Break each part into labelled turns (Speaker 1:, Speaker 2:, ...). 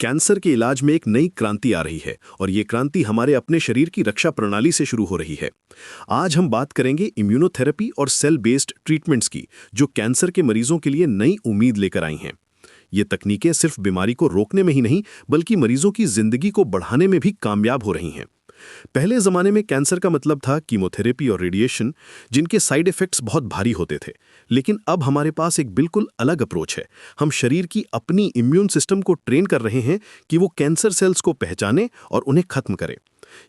Speaker 1: Cancer के इलाज में एक नई क्रांति आ रही है और ये क्रांति हमारे अपने शरीर की रक्षा प्रणाली से शुरू हो रही है। आज हम बात करेंगे इम्यूनोथेरेपी और सेल बेस्ड ट्रीटमेंट्स की, जो कैंसर के मरीजों के लिए नई उम्मीद लेकर आई हैं। ये तकनीकें सिर्फ बीमारी को रोकने में ही नहीं, बल्कि मरीजों की जिंदगी को बढ़ाने में भी कामयाब हो रही हैं। पहले ज़माने में कैंसर का मतलब था कीमोथेरेपी और रेडिएशन, जिनके साइड इफ़ेक्ट्स बहुत भारी होते थे। लेकिन अब हमारे पास एक बिल्कुल अलग अप्रोच है। हम शरीर की अपनी इम्यून सिस्टम को ट्रेन कर रहे हैं कि वो कैंसर सेल्स को पहचाने और उन्हें खत्म करे।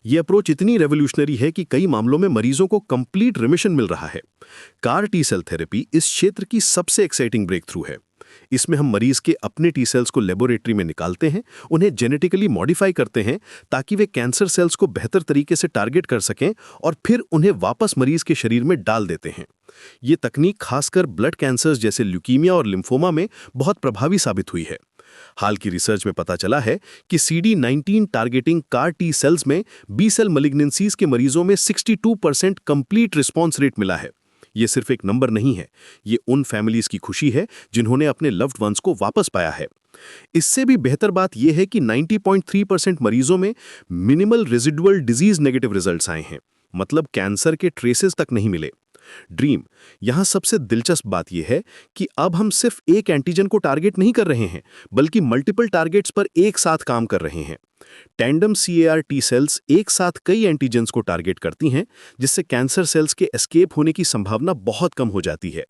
Speaker 1: ये अप्रोच इतनी रेवोल्यूशनरी है कि कई मामलों में मरीजों को कंप्लीट रिमिशन मिल रहा है। कार टी सेल थेरेपी इस क्षेत्र की सबसे एक्साइटिंग ब्रेक थ्रू है। इसमें हम मरीज के अपने टी सेल्स को लेबोरेटरी में निकालते हैं, उन्हें जेनेटिकली मॉडिफाई करते हैं ताकि वे कैंसर सेल्स को बेहतर तरीके से टारगेट कर सकें और फिर उन्हें वापस मरीज के शरीर में डाल देते हैं। ये तकनीक खासकर ब्लड कैंसर्स जैसे ल्यूकीमिया और लिम्फोमा में बहुत प्रभावी साबित हुई है। हाल की रिसर्च में पता चला है कि CD19 targeting car T cells में बी सेल मलिग्नेंसीज के मरीजों में 62% कंप्लीट रिस्पॉन्स रेट मिला है। ये सिर्फ एक नंबर नहीं है, ये उन फैमिलीज की खुशी है जिन्होंने अपने लव्ड वंस को वापस पाया है। इससे भी बेहतर बात यह है कि 90.3% मरीजों में minimal residual disease negative results आए हैं, मतलब कैंसर के ट्रेसेस तक नहीं मिले। ड्रीम यहां सबसे दिलचस्प बात यह है कि अब हम सिर्फ एक एंटीजन को टारगेट नहीं कर रहे हैं, बल्कि मल्टीपल टारगेट्स पर एक साथ काम कर रहे हैं। टैंडम CAR टी सेल्स एक साथ कई एंटीजेंस को टारगेट करती हैं, जिससे कैंसर सेल्स के एस्केप होने की संभावना बहुत कम हो जाती है।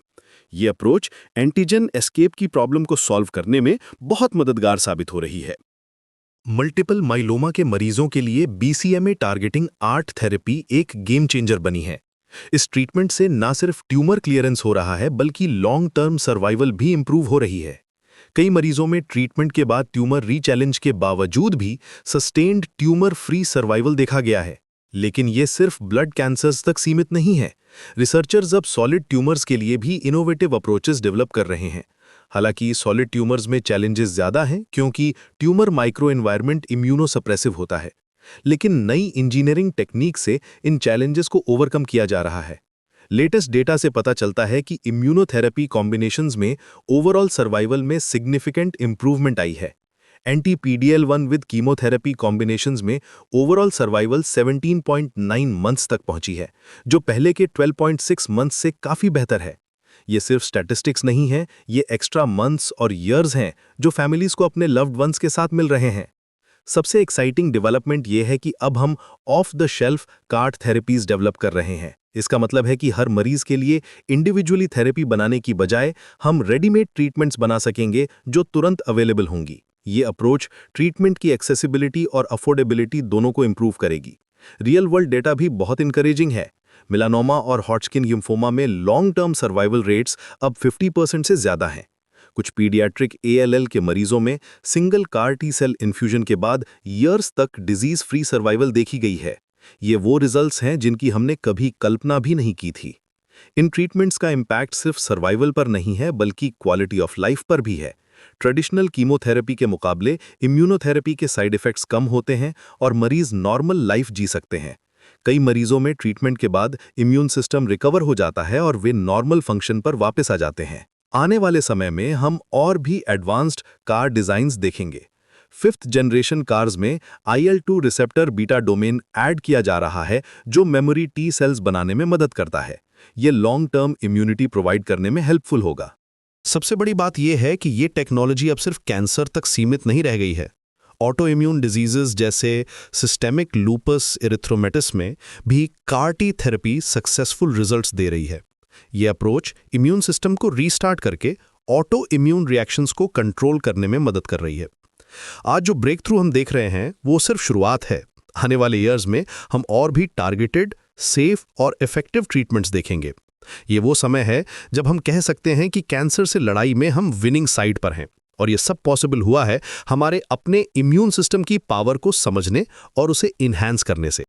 Speaker 1: ये अप्रोच एंटीजन एस्केप की प्रॉब्लम को सॉल्व करने में बहुत मददगार साबित हो रही है। मल्टीपल माइलोमा के मरीजों के लिए BCMA टारगेटिंग आर्ट थेरेपी एक गेम चेंजर बनी है। इस ट्रीटमेंट से न सिर्फ ट्यूमर क्लियरेंस हो रहा है, बल्कि लॉन्ग टर्म सर्वाइवल भी इंप्रूव हो रही है। कई मरीजों में ट्रीटमेंट के बाद ट्यूमर रीचैलेंज के बावजूद भी सस्टेन्ड ट्यूमर फ्री सर्वाइवल देखा गया है। लेकिन ये सिर्फ ब्लड कैंसर्स तक सीमित नहीं है। रिसर्चर्स अब सॉलिड ट्यूमर्स के लिए भी इनोवेटिव अप्रोचेस डेवलप कर रहे हैं। हालांकि सॉलिड ट्यूमर्स में चैलेंजेस ज़्यादा हैं, क्योंकि ट्यूमर माइक्रो एनवायरनमेंट इम्यूनोसप्रेसिव होता है। लेकिन नई इंजीनियरिंग टेक्निक से इन चैलेंजेस को ओवरकम किया जा रहा है। लेटेस्ट डेटा से पता चलता है कि इम्यूनोथेरेपी कॉम्बिनेशंस में ओवरऑल सर्वाइवल में सिग्निफिकेंट इंप्रूवमेंट आई है। एंटी-PD-L1 विद कीमोथेरेपी कॉम्बिनेशंस में ओवरऑल सर्वाइवल 17.9 मंथ्स तक पहुंची है, जो पहले के 12.6 मंथ्स से काफ़ी बेहतर है। ये सिर्फ स्टैटिस्टिक्स नहीं है, ये एक्स्ट्रा मंथ्स और ईयर्स हैं जो फैमिलीज को अपने लव्ड वंस के साथ मिल रहे हैं। सबसे एक्साइटिंग डेवलपमेंट ये है कि अब हम of the shelf cart therapies develop कर रहे हैं। इसका मतलब है कि हर मरीज के लिए इंडिविजुअली थेरेपी बनाने की बजाय हम रेडीमेड ट्रीटमेंट्स बना सकेंगे जो तुरंत अवेलेबल होंगी। ये अप्रोच ट्रीटमेंट की एक्सेसिबिलिटी और अफोर्डेबिलिटी दोनों को इंप्रूव करेगी। रियल वर्ल्ड डेटा भी बहुत इंकरेजिंग है। मेलानोमा और हॉटस्किन लिम्फोमा में लॉन्ग टर्म सर्वाइवल रेट्स अब 50% से ज़्यादा हैं। कुछ पीडियाट्रिक ALL के मरीजों में single CAR T cell infusion के बाद ईयर्स तक डिजीज फ्री सर्वाइवल देखी गई है। ये वो रिजल्ट्स हैं जिनकी हमने कभी कल्पना भी नहीं की थी। इन ट्रीटमेंट्स का इम्पैक्ट सिर्फ सर्वाइवल पर नहीं है, बल्कि क्वालिटी ऑफ लाइफ पर भी है। ट्रेडिशनल कीमोथेरेपी के मुकाबले इम्यूनोथेरेपी के साइड इफ़ेक्ट्स कम होते हैं और मरीज नॉर्मल लाइफ जी सकते हैं। कई मरीजों में ट्रीटमेंट के बाद इम्यून सिस्टम रिकवर हो जाता है और वे नॉर्मल फंक्शन पर वापस आ जाते हैं। आने वाले समय में हम और भी एडवांस्ड कार डिज़ाइंस देखेंगे। 5th जनरेशन कार्स में IL-2 receptor beta domain add किया जा रहा है, जो मेमोरी टी सेल्स बनाने में मदद करता है। ये लॉन्ग टर्म इम्यूनिटी प्रोवाइड करने में हेल्पफुल होगा।
Speaker 2: सबसे बड़ी बात यह है कि ये टेक्नोलॉजी अब सिर्फ कैंसर तक सीमित नहीं रह गई है। ऑटो इम्यून डिजीजेस जैसे सिस्टेमिक लूपस एरिथ्रोमेटिस में भी CAR T therapy successful results दे रही है। ये अप्रोच इम्यून सिस्टम को रीस्टार्ट करके ऑटो इम्यून रिएक्शंस को कंट्रोल करने में मदद कर रही है। आज जो ब्रेक थ्रू हम देख रहे हैं वो सिर्फ शुरुआत है। आने वाले ईयर्स में हम और भी टारगेटेड, सेफ और इफेक्टिव ट्रीटमेंट्स देखेंगे। ये वो समय है जब हम कह सकते हैं कि कैंसर से लड़ाई में हम विनिंग साइड पर हैं, और ये सब पॉसिबल हुआ है हमारे अपने इम्यून सिस्टम की पावर को समझने और उसे इन्हांस करने से।